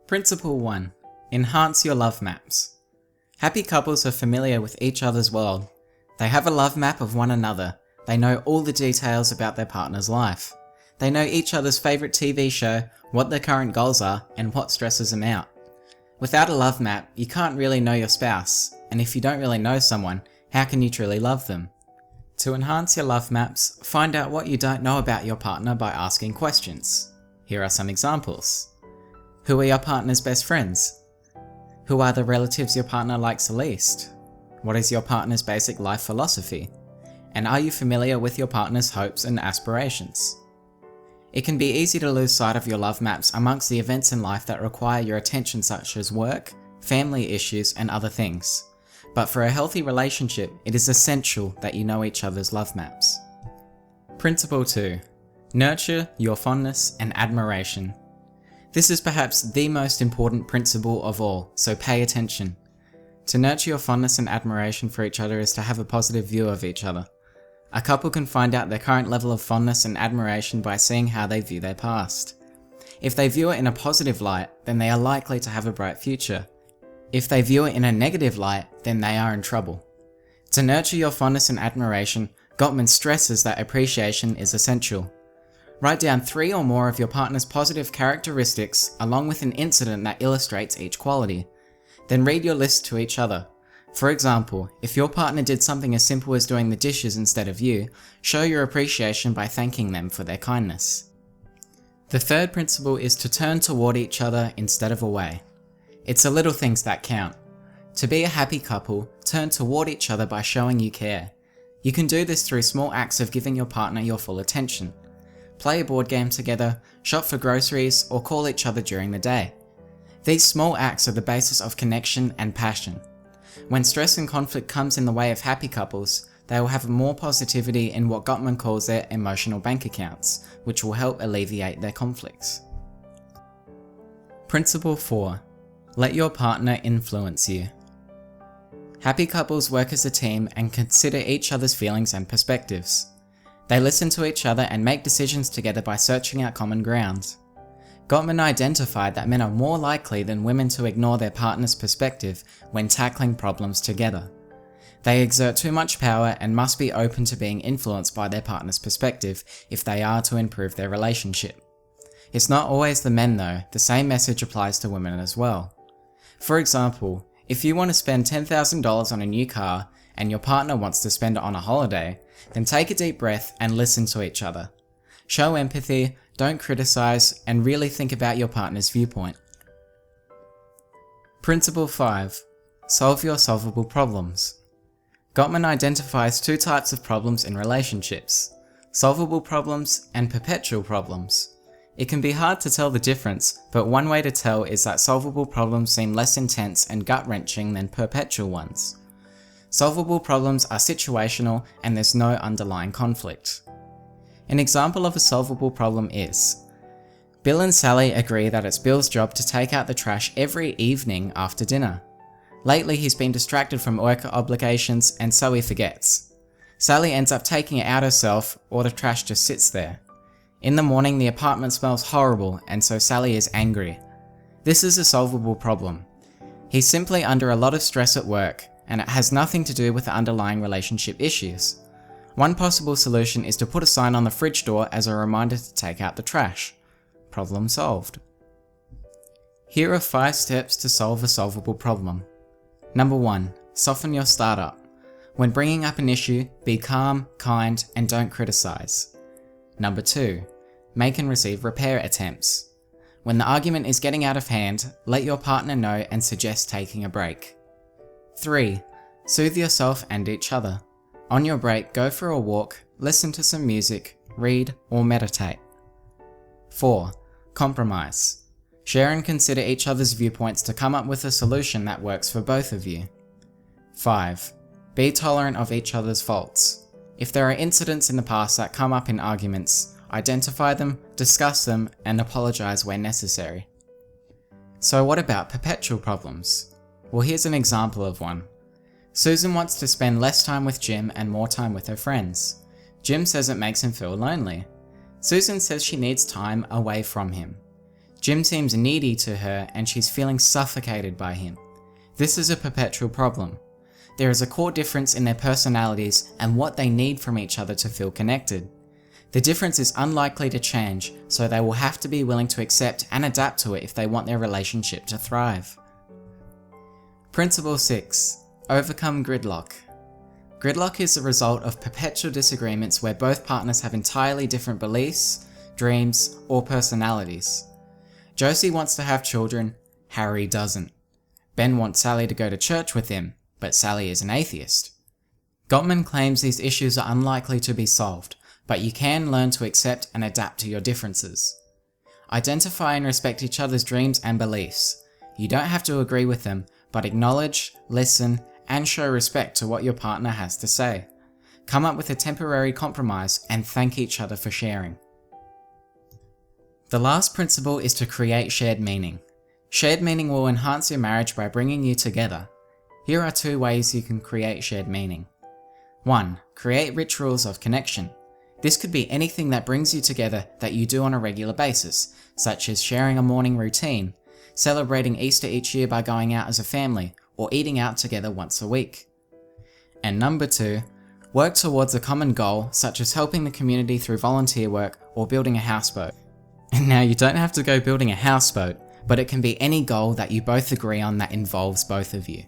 Principle 1. Enhance your love maps. Happy couples are familiar with each other's world. They have a love map of one another. They know all the details about their partner's life. They know each other's favourite TV show, what their current goals are, and what stresses them out. Without a love map, you can't really know your spouse, and if you don't really know someone, how can you truly love them? To enhance your love maps, find out what you don't know about your partner by asking questions. Here are some examples. Who are your partner's best friends? Who are the relatives your partner likes the least? What is your partner's basic life philosophy? And are you familiar with your partner's hopes and aspirations? It can be easy to lose sight of your love maps amongst the events in life that require your attention, such as work, family issues, and other things. But for a healthy relationship, it is essential that you know each other's love maps. Principle 2. Nurture your fondness and admiration. This is perhaps the most important principle of all, so pay attention. To nurture your fondness and admiration for each other is to have a positive view of each other. A couple can find out their current level of fondness and admiration by seeing how they view their past. If they view it in a positive light, then they are likely to have a bright future. If they view it in a negative light, then they are in trouble. To nurture your fondness and admiration, Gottman stresses that appreciation is essential. Write down 3 or more of your partner's positive characteristics along with an incident that illustrates each quality. Then read your list to each other. For example, if your partner did something as simple as doing the dishes instead of you, show your appreciation by thanking them for their kindness. The third principle is to turn toward each other instead of away. It's the little things that count. To be a happy couple, turn toward each other by showing you care. You can do this through small acts of giving your partner your full attention. Play a board game together, shop for groceries, or call each other during the day. These small acts are the basis of connection and passion. When stress and conflict comes in the way of happy couples, they will have more positivity in what Gottman calls their emotional bank accounts, which will help alleviate their conflicts. Principle 4. Let your partner influence you. Happy couples work as a team and consider each other's feelings and perspectives. They listen to each other and make decisions together by searching out common ground. Gottman identified that men are more likely than women to ignore their partner's perspective when tackling problems together. They exert too much power and must be open to being influenced by their partner's perspective if they are to improve their relationship. It's not always the men though, the same message applies to women as well. For example, if you want to spend $10,000 on a new car and your partner wants to spend it on a holiday, then take a deep breath and listen to each other. Show empathy, don't criticize, and really think about your partner's viewpoint. Principle 5. Solve your solvable problems. Gottman identifies 2 types of problems in relationships: solvable problems and perpetual problems. It can be hard to tell the difference, but one way to tell is that solvable problems seem less intense and gut-wrenching than perpetual ones. Solvable problems are situational and there's no underlying conflict. An example of a solvable problem is: Bill and Sally agree that it's Bill's job to take out the trash every evening after dinner. Lately he's been distracted from work obligations and so he forgets. Sally ends up taking it out herself, or the trash just sits there. In the morning the apartment smells horrible and so Sally is angry. This is a solvable problem. He's simply under a lot of stress at work, and it has nothing to do with the underlying relationship issues. One possible solution is to put a sign on the fridge door as a reminder to take out the trash. Problem solved. Here are 5 steps to solve a solvable problem. Number 1. Soften your startup. When bringing up an issue, be calm, kind, and don't criticize. Number 2. Make and receive repair attempts. When the argument is getting out of hand, let your partner know and suggest taking a break. 3. Soothe yourself and each other. On your break, go for a walk, listen to some music, read, or meditate. 4. Compromise. Share and consider each other's viewpoints to come up with a solution that works for both of you. 5. Be tolerant of each other's faults. If there are incidents in the past that come up in arguments, identify them, discuss them, and apologize where necessary. So what about perpetual problems? Well, here's an example of one. Susan wants to spend less time with Jim and more time with her friends. Jim says it makes him feel lonely. Susan says she needs time away from him. Jim seems needy to her and she's feeling suffocated by him. This is a perpetual problem. There is a core difference in their personalities and what they need from each other to feel connected. The difference is unlikely to change, so they will have to be willing to accept and adapt to it if they want their relationship to thrive. Principle 6. Overcome gridlock. Gridlock is the result of perpetual disagreements where both partners have entirely different beliefs, dreams, or personalities. Josie wants to have children, Harry doesn't. Ben wants Sally to go to church with him, but Sally is an atheist. Gottman claims these issues are unlikely to be solved, but you can learn to accept and adapt to your differences. Identify and respect each other's dreams and beliefs. You don't have to agree with them, but acknowledge, listen, and show respect to what your partner has to say. Come up with a temporary compromise and thank each other for sharing. The last principle is to create shared meaning. Shared meaning will enhance your marriage by bringing you together. Here are 2 ways you can create shared meaning. 1. Create rituals of connection. This could be anything that brings you together that you do on a regular basis, such as sharing a morning routine, celebrating Easter each year by going out as a family, or eating out together once a week. And number 2, work towards a common goal such as helping the community through volunteer work or building a houseboat. And now you don't have to go building a houseboat, but it can be any goal that you both agree on that involves both of you.